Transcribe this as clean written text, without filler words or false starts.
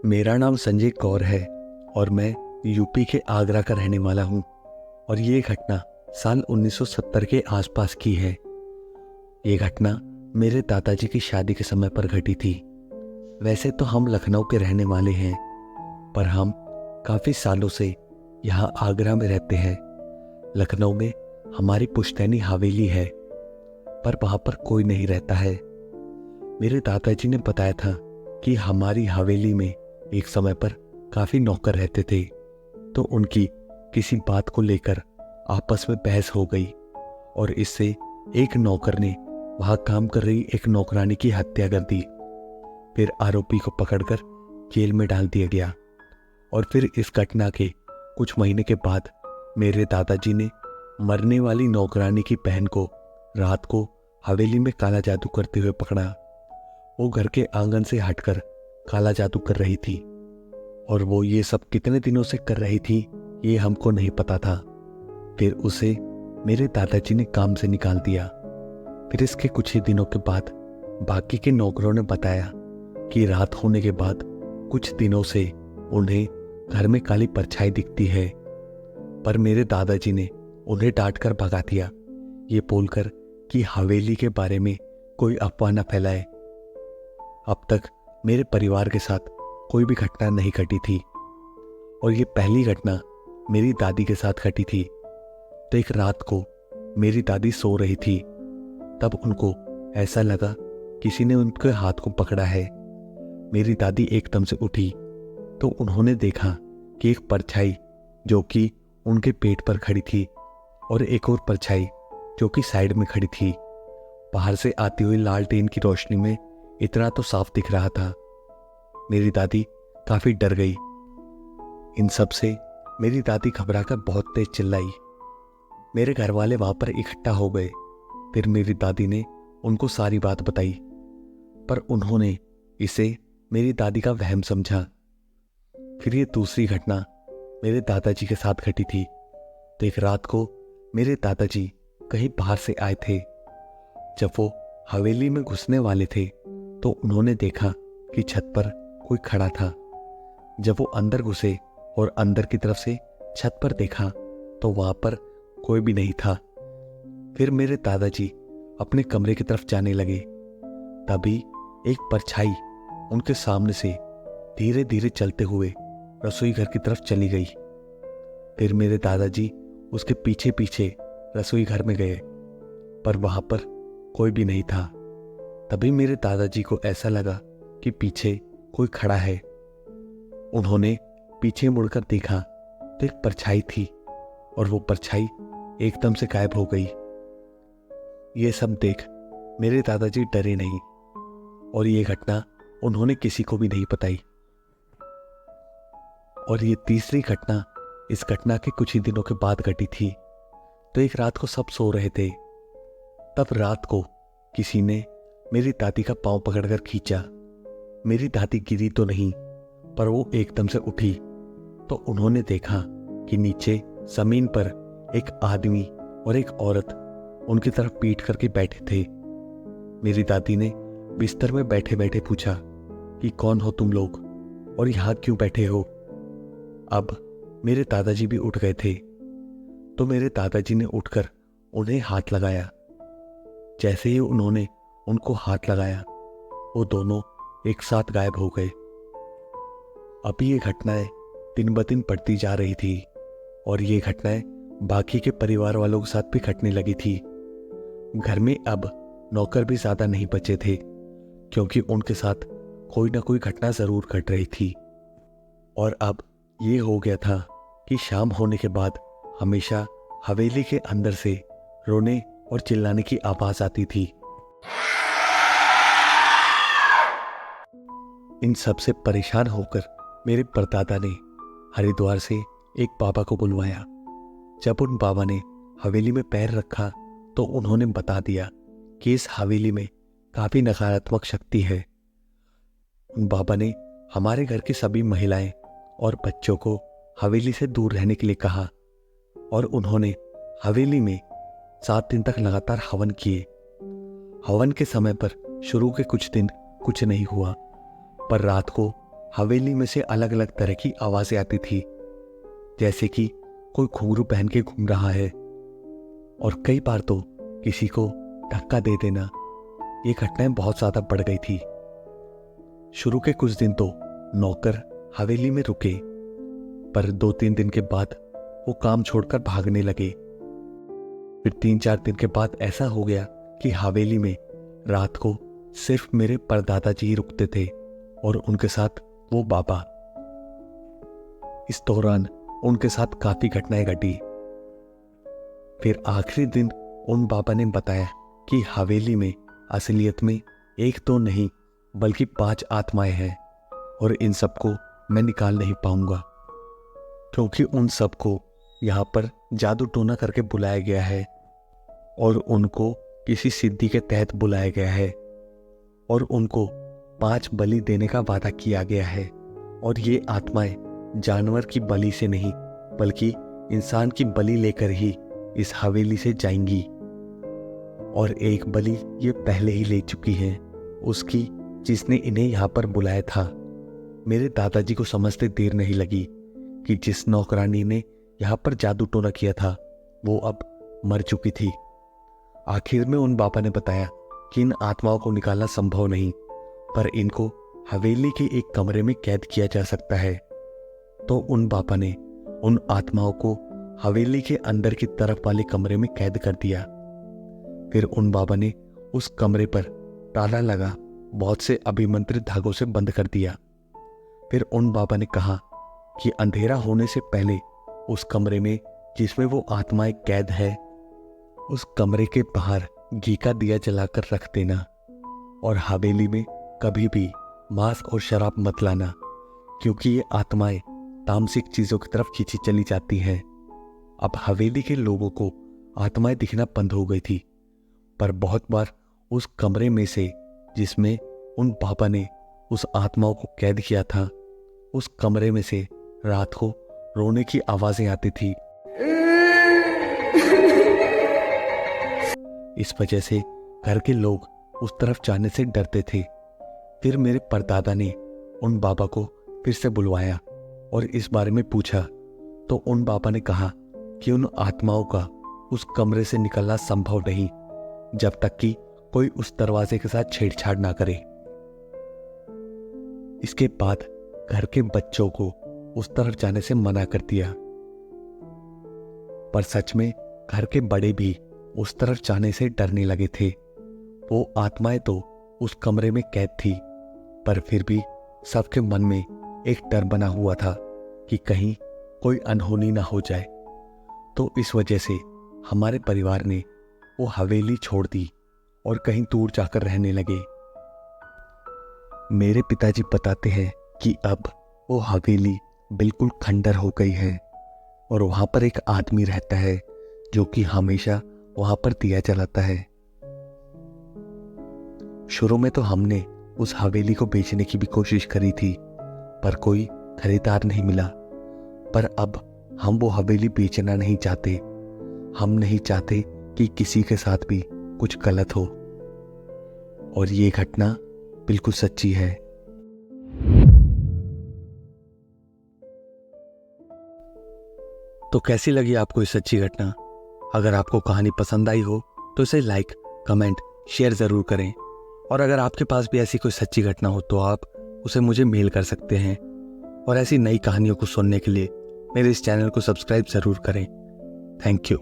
मेरा नाम संजय कौर है और मैं यूपी के आगरा का रहने वाला हूँ। और ये घटना साल 1970 के आसपास की है। ये घटना मेरे दादाजी की शादी के समय पर घटी थी। वैसे तो हम लखनऊ के रहने वाले हैं, पर हम काफ़ी सालों से यहाँ आगरा में रहते हैं। लखनऊ में हमारी पुश्तैनी हवेली है, पर वहाँ पर कोई नहीं रहता है। मेरे दादाजी ने बताया था कि हमारी हवेली में एक समय पर काफ़ी नौकर रहते थे, तो उनकी किसी बात को लेकर आपस में बहस हो गई और इससे एक नौकर ने वहाँ काम कर रही एक नौकरानी की हत्या कर दी। फिर आरोपी को पकड़कर जेल में डाल दिया गया। और फिर इस घटना के कुछ महीने के बाद मेरे दादाजी ने मरने वाली नौकरानी की बहन को रात को हवेली में काला जादू करते हुए पकड़ा। वो घर के आंगन से हटकर काला जादू कर रही थी और वो ये सब कितने दिनों से कर रही थी ये हमको नहीं पता था। फिर उसे मेरे दादाजी ने काम से निकाल दिया। फिर इसके कुछ ही दिनों के बाद बाकी के नौकरों ने बताया कि रात होने के बाद कुछ दिनों से उन्हें घर में काली परछाई दिखती है, पर मेरे दादाजी ने उन्हें डांट कर भगा दिया, ये बोलकर कि हवेली के बारे में कोई अफवाह न फैलाए। अब तक मेरे परिवार के साथ कोई भी घटना नहीं घटी थी और ये पहली घटना मेरी दादी के साथ घटी थी। तो एक रात को मेरी दादी सो रही थी, तब उनको ऐसा लगा किसी ने उनके हाथ को पकड़ा है। मेरी दादी एकदम से उठी तो उन्होंने देखा कि एक परछाई जो कि उनके पेट पर खड़ी थी और एक और परछाई जो कि साइड में खड़ी थी। बाहर से आती हुई लालटेन की रोशनी में इतना तो साफ दिख रहा था। मेरी दादी काफी डर गई। इन सब से मेरी दादी घबराकर बहुत तेज चिल्लाई। मेरे घर वाले वहां पर इकट्ठा हो गए। फिर मेरी दादी ने उनको सारी बात बताई, पर उन्होंने इसे मेरी दादी का वहम समझा। फिर ये दूसरी घटना मेरे दादाजी के साथ घटी थी। तो एक रात को मेरे दादाजी कहीं बाहर से आए थे। जब वो हवेली में घुसने वाले थे तो उन्होंने देखा कि छत पर कोई खड़ा था। जब वो अंदर घुसे और अंदर की तरफ से छत पर देखा तो वहां पर कोई भी नहीं था। फिर मेरे दादाजी अपने कमरे की तरफ जाने लगे। तभी एक परछाई उनके सामने से धीरे धीरे चलते हुए रसोई घर की तरफ चली गई। फिर मेरे दादाजी उसके पीछे पीछे रसोई घर में गए, पर वहां पर कोई भी नहीं था। तभी मेरे दादाजी को ऐसा लगा कि पीछे कोई खड़ा है। उन्होंने पीछे मुड़कर देखा तो एक परछाई थी और वो परछाई एकदम से गायब हो गई। ये सब देख मेरे दादाजी डरे नहीं और ये घटना उन्होंने किसी को भी नहीं बताई। और ये तीसरी घटना इस घटना के कुछ ही दिनों के बाद घटी थी। तो एक रात को सब सो रहे थे, तब रात को किसी ने मेरी दादी का पांव पकड़कर खींचा। मेरी दादी गिरी तो नहीं, पर वो एकदम से उठी तो उन्होंने देखा कि नीचे जमीन पर एक आदमी और एक औरत उनकी तरफ पीट करके बैठे थे। मेरी दादी ने बिस्तर में बैठे बैठे पूछा कि कौन हो तुम लोग और यहाँ क्यों बैठे हो। अब मेरे दादाजी भी उठ गए थे, तो मेरे दादाजी ने उठकर उन्हें हाथ लगाया। जैसे ही उन्होंने उनको हाथ लगाया वो दोनों एक साथ गायब हो गए। अभी ये घटनाएं दिन ब दिन बढ़ती जा रही थी और ये घटनाएं बाकी के परिवार वालों के साथ भी घटने लगी थी। घर में अब नौकर भी ज्यादा नहीं बचे थे, क्योंकि उनके साथ कोई ना कोई घटना जरूर घट रही थी। और अब ये हो गया था कि शाम होने के बाद हमेशा हवेली के अंदर से रोने और चिल्लाने की आवाज आती थी। इन सब से परेशान होकर मेरे परदादा ने हरिद्वार से एक बाबा को बुलवाया। जब उन बाबा ने हवेली में पैर रखा तो उन्होंने बता दिया कि इस हवेली में काफी नकारात्मक शक्ति है। उन बाबा ने हमारे घर की सभी महिलाएं और बच्चों को हवेली से दूर रहने के लिए कहा और उन्होंने हवेली में 7 दिन तक लगातार हवन किए। हवन के समय पर शुरू के कुछ दिन कुछ नहीं हुआ, पर रात को हवेली में से अलग अलग तरह की आवाजें आती थी, जैसे कि कोई घुंघरू पहन के घूम रहा है, और कई बार तो किसी को धक्का दे देना। ये घटनाएं बहुत ज्यादा बढ़ गई थी। शुरू के कुछ दिन तो नौकर हवेली में रुके, पर 2-3 दिन के बाद वो काम छोड़कर भागने लगे। फिर 3-4 दिन के बाद ऐसा हो गया कि हवेली में रात को सिर्फ मेरे परदादा जी ही रुकते थे और उनके साथ वो बाबा। इस दौरान उनके साथ काफी घटनाएं घटी। फिर आखिरी दिन उन बाबा ने बताया कि हवेली में असलियत में एक तो नहीं बल्कि 5 आत्माएं हैं, और इन सबको मैं निकाल नहीं पाऊंगा, क्योंकि उन सबको यहाँ पर जादू टोना करके बुलाया गया है और उनको किसी सिद्धि के तहत बुलाया गया है, और उनको 5 बलि देने का वादा किया गया है। और ये आत्माएं जानवर की बलि से नहीं बल्कि इंसान की बलि लेकर ही इस हवेली से जाएंगी। और एक बलि ये पहले ही ले चुकी हैं, उसकी जिसने इन्हें यहाँ पर बुलाया था। मेरे दादाजी को समझते देर नहीं लगी कि जिस नौकरानी ने यहाँ पर जादू टोना किया था वो अब मर चुकी थी। आखिर में उन बाबा ने बताया कि इन आत्माओं को निकालना संभव नहीं, पर इनको हवेली के एक कमरे में कैद किया जा सकता है। तो उन बाबा ने उन आत्माओं को हवेली के अंदर की तरफ वाले कमरे में कैद कर दिया। फिर उन बाबा ने उस कमरे पर ताला लगा बहुत से अभिमंत्रित धागों से बंद कर दिया। फिर उन बाबा ने कहा कि अंधेरा होने से पहले उस कमरे में जिसमें वो आत्माएं कैद है, उस कमरे के बाहर घी का दिया जलाकर रख देना, और हवेली में कभी भी मांस और शराब मत लाना, क्योंकि ये आत्माएं तामसिक चीजों की तरफ खींची चली जाती हैं। अब हवेली के लोगों को आत्माएं दिखना बंद हो गई थी, पर बहुत बार उस कमरे में से जिसमें उन बाबा ने उस आत्माओं को कैद किया था, उस कमरे में से रात को रोने की आवाजें आती थी। इस वजह से घर के लोग उस तरफ जाने से डरते थे। फिर मेरे परदादा ने उन बाबा को फिर से बुलवाया और इस बारे में पूछा, तो उन बाबा ने कहा कि उन आत्माओं का उस कमरे से निकलना संभव नहीं जब तक कि कोई उस दरवाजे के साथ छेड़छाड़ ना करे। इसके बाद घर के बच्चों को उस तरफ जाने से मना कर दिया, पर सच में घर के बड़े भी उस तरफ जाने से डरने लगे थे। वो आत्माएं तो उस कमरे में कैद थी, पर फिर भी सबके मन में एक डर बना हुआ था कि कहीं कोई अनहोनी ना हो जाए। तो इस वजह से हमारे परिवार ने वो हवेली छोड़ दी और कहीं दूर जाकर रहने लगे। मेरे पिताजी बताते हैं कि अब वो हवेली बिल्कुल खंडर हो गई है और वहां पर एक आदमी रहता है जो कि हमेशा वहां पर दिया जलाता है। शुरू में तो हमने उस हवेली को बेचने की भी कोशिश करी थी, पर कोई खरीदार नहीं मिला। पर अब हम वो हवेली बेचना नहीं चाहते। हम नहीं चाहते कि किसी के साथ भी कुछ गलत हो, और ये घटना बिल्कुल सच्ची है। तो कैसी लगी आपको ये सच्ची घटना? अगर आपको कहानी पसंद आई हो तो इसे लाइक, कमेंट, शेयर ज़रूर करें। और अगर आपके पास भी ऐसी कोई सच्ची घटना हो तो आप उसे मुझे मेल कर सकते हैं। और ऐसी नई कहानियों को सुनने के लिए मेरे इस चैनल को सब्सक्राइब ज़रूर करें। Thank you.